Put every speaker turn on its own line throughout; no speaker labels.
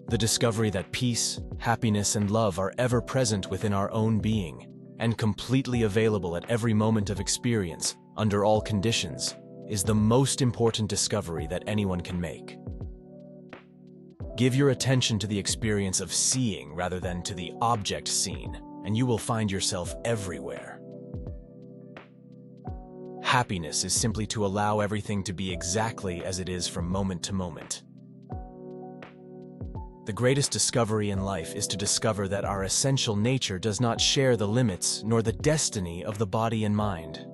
The discovery that peace, happiness, and love are ever present within our own being, and completely available at every moment of experience, under all conditions, is the most important discovery that anyone can make. Give your attention to the experience of seeing rather than to the object seen, and you will find yourself everywhere. Happiness is simply to allow everything to be exactly as it is from moment to moment. The greatest discovery in life is to discover that our essential nature does not share the limits nor the destiny of the body and mind.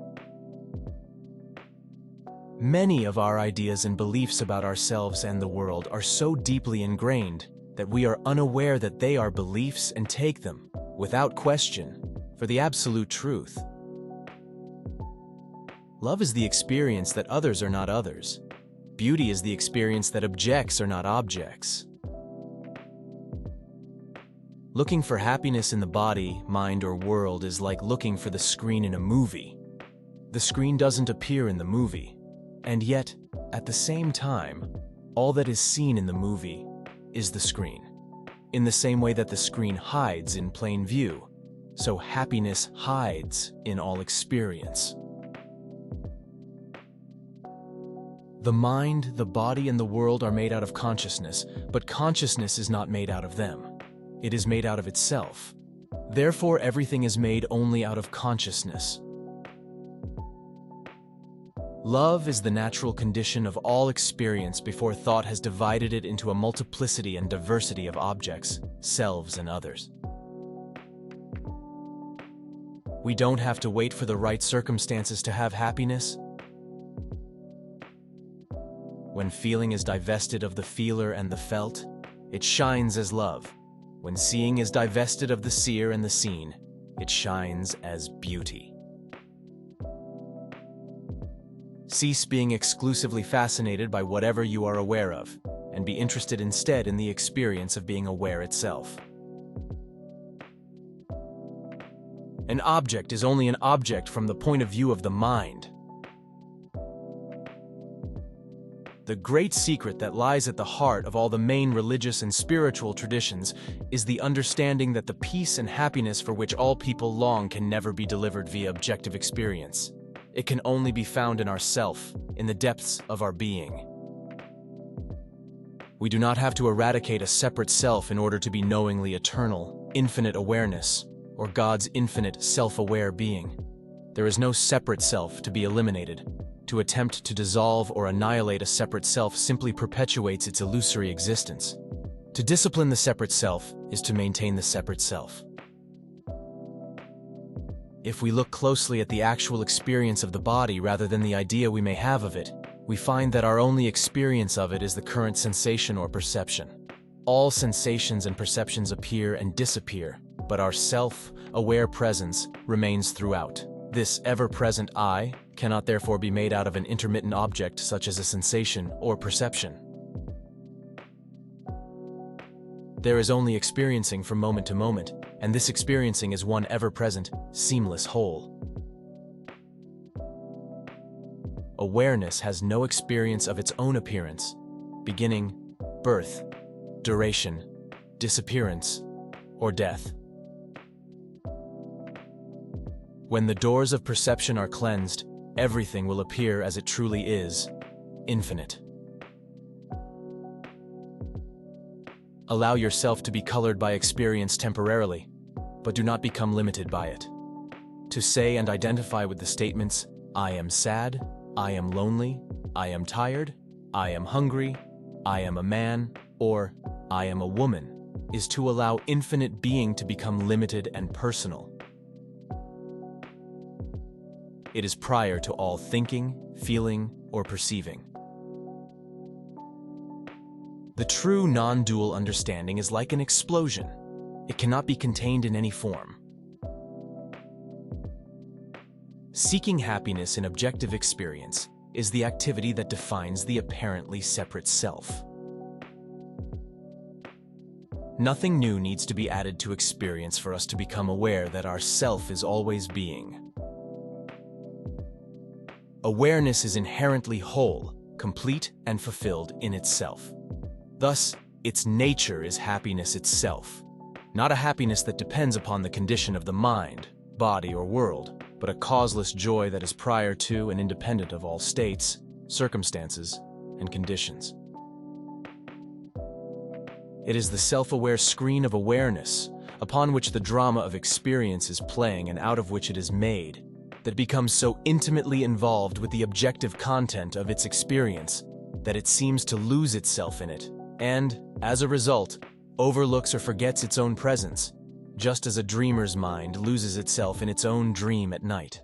Many of our ideas and beliefs about ourselves and the world are so deeply ingrained that we are unaware that they are beliefs and take them, without question, for the absolute truth. Love is the experience that others are not others. Beauty is the experience that objects are not objects. Looking for happiness in the body, mind, or world is like looking for the screen in a movie. The screen doesn't appear in the movie, and yet, at the same time, all that is seen in the movie is the screen. In the same way that the screen hides in plain view, so happiness hides in all experience. The mind, the body, and the world are made out of consciousness, but consciousness is not made out of them. It is made out of itself. Therefore, everything is made only out of consciousness. Love is the natural condition of all experience before thought has divided it into a multiplicity and diversity of objects, selves, and others. We don't have to wait for the right circumstances to have happiness. When feeling is divested of the feeler and the felt, it shines as love. When seeing is divested of the seer and the seen, it shines as beauty. Cease being exclusively fascinated by whatever you are aware of, and be interested instead in the experience of being aware itself. An object is only an object from the point of view of the mind. The great secret that lies at the heart of all the main religious and spiritual traditions is the understanding that the peace and happiness for which all people long can never be delivered via objective experience. It can only be found in ourself, in the depths of our being. We do not have to eradicate a separate self in order to be knowingly eternal, infinite awareness, or God's infinite self-aware being. There is no separate self to be eliminated. To attempt to dissolve or annihilate a separate self simply perpetuates its illusory existence. To discipline the separate self is to maintain the separate self. If we look closely at the actual experience of the body rather than the idea we may have of it, we find that our only experience of it is the current sensation or perception. All sensations and perceptions appear and disappear, but our self-aware presence remains throughout. This ever-present I cannot therefore be made out of an intermittent object such as a sensation or perception. There is only experiencing from moment to moment, and this experiencing is one ever-present, seamless whole. Awareness has no experience of its own appearance, beginning, birth, duration, disappearance, or death. When the doors of perception are cleansed, everything will appear as it truly is, infinite. Allow yourself to be colored by experience temporarily, but do not become limited by it. To say and identify with the statements, I am sad, I am lonely, I am tired, I am hungry, I am a man, or I am a woman, is to allow infinite being to become limited and personal. It is prior to all thinking, feeling, or perceiving. The true non-dual understanding is like an explosion. It cannot be contained in any form. Seeking happiness in objective experience is the activity that defines the apparently separate self. Nothing new needs to be added to experience for us to become aware that our self is always being. Awareness is inherently whole, complete, and fulfilled in itself. Thus, Its nature is happiness itself. Not a happiness that depends upon the condition of the mind, body, or world, but a causeless joy that is prior to and independent of all states, circumstances, and conditions. It is the self-aware screen of awareness, upon which the drama of experience is playing and out of which it is made, that becomes so intimately involved with the objective content of its experience that it seems to lose itself in it, and, as a result, overlooks or forgets its own presence, just as a dreamer's mind loses itself in its own dream at night.